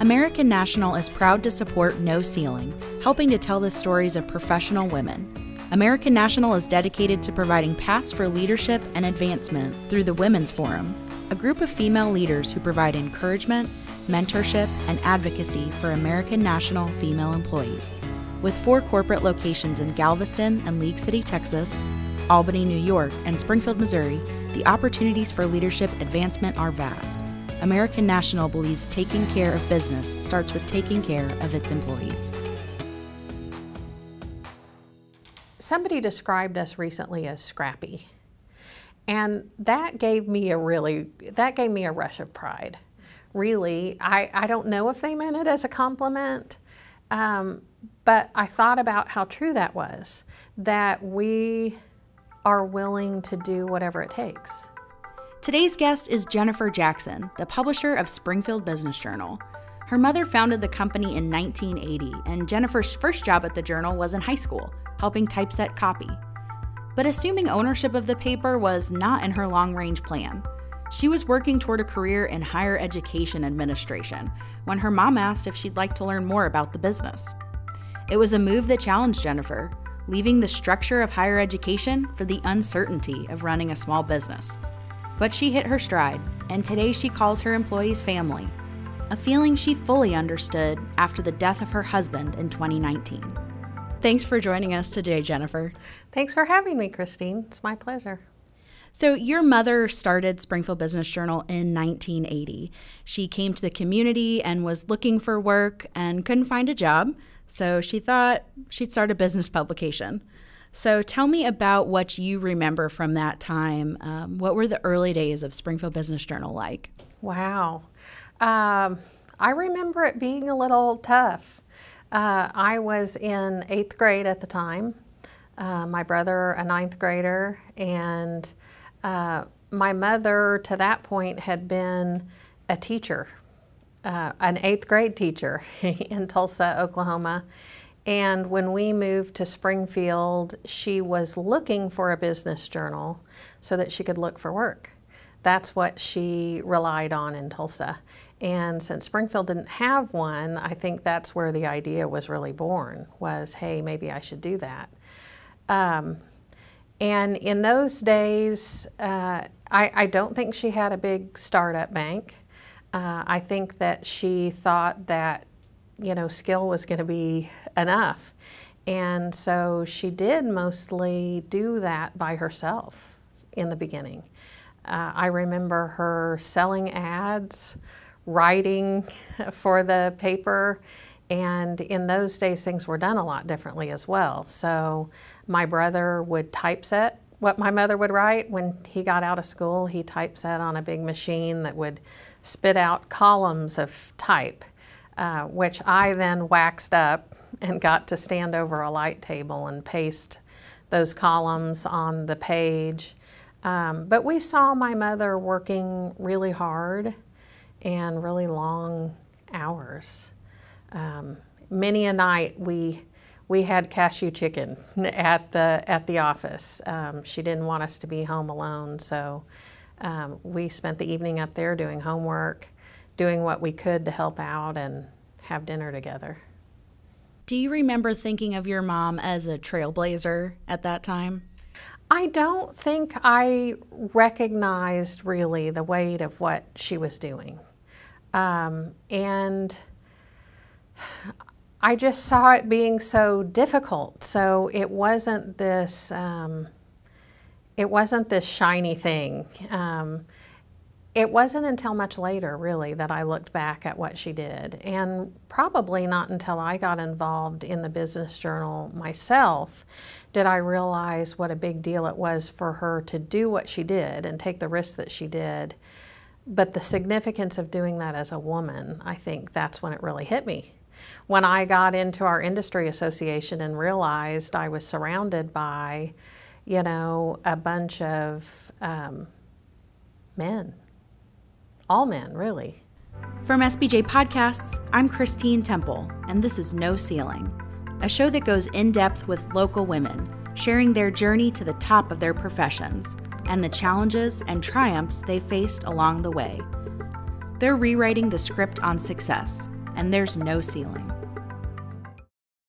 American National is proud to support No Ceiling, helping to tell the stories of professional women. American National is dedicated to providing paths for leadership and advancement through the Women's Forum, a group of female leaders who provide encouragement, mentorship, and advocacy for American National female employees. With 4 corporate locations in Galveston and League City, Texas, Albany, New York, and Springfield, Missouri, the opportunities for leadership advancement are vast. American National believes taking care of business starts with taking care of its employees. Somebody described us recently as scrappy, and that gave me a rush of pride. Really, I don't know if they meant it as a compliment, but I thought about how true that was, that we are willing to do whatever it takes. Today's guest is Jennifer Jackson, the publisher of Springfield Business Journal. Her mother founded the company in 1980, and Jennifer's first job at the Journal was in high school, helping typeset copy. But assuming ownership of the paper was not in her long-range plan. She was working toward a career in higher education administration when her mom asked if she'd like to learn more about the business. It was a move that challenged Jennifer, leaving the structure of higher education for the uncertainty of running a small business. But she hit her stride, and today she calls her employees family, a feeling she fully understood after the death of her husband in 2019. Thanks for joining us today, Jennifer. Thanks for having me, Christine. It's my pleasure. So your mother started Springfield Business Journal in 1980. She came to the community and was looking for work and couldn't find a job, so she thought she'd start a business publication. So tell me about what you remember from that time. What were the early days of Springfield Business Journal like? Wow. I remember it being a little tough. I was in 8th grade at the time, my brother a 9th grader, and my mother to that point had been a teacher, an 8th grade teacher in Tulsa, Oklahoma. And when we moved to Springfield, she was looking for a business journal so that she could look for work. That's what she relied on in Tulsa. And since Springfield didn't have one, I think that's where the idea was really born, was, hey, maybe I should do that. And in those days, I don't think she had a big startup bank. I think that she thought that, you know, skill was going to be enough. And so she did mostly do that by herself in the beginning. I remember her selling ads, writing for the paper, and in those days things were done a lot differently as well. So my brother would typeset what my mother would write. When he got out of school, he typeset on a big machine that would spit out columns of type, which I then waxed up and got to stand over a light table and paste those columns on the page. But we saw my mother working really hard and really long hours. Many a night we had cashew chicken at the office. She didn't want us to be home alone, so we spent the evening up there doing homework, doing what we could to help out and have dinner together. Do you remember thinking of your mom as a trailblazer at that time? I don't think I recognized really the weight of what she was doing. And I just saw it being so difficult. So it wasn't this shiny thing. It wasn't until much later, really, that I looked back at what she did, and probably not until I got involved in the Business Journal myself did I realize what a big deal it was for her to do what she did and take the risks that she did. But the significance of doing that as a woman, I think that's when it really hit me. When I got into our industry association and realized I was surrounded by, you know, a bunch of men. All men, really. From SBJ Podcasts, I'm Christine Temple, and this is No Ceiling, a show that goes in depth with local women, sharing their journey to the top of their professions and the challenges and triumphs they faced along the way. They're rewriting the script on success and there's no ceiling.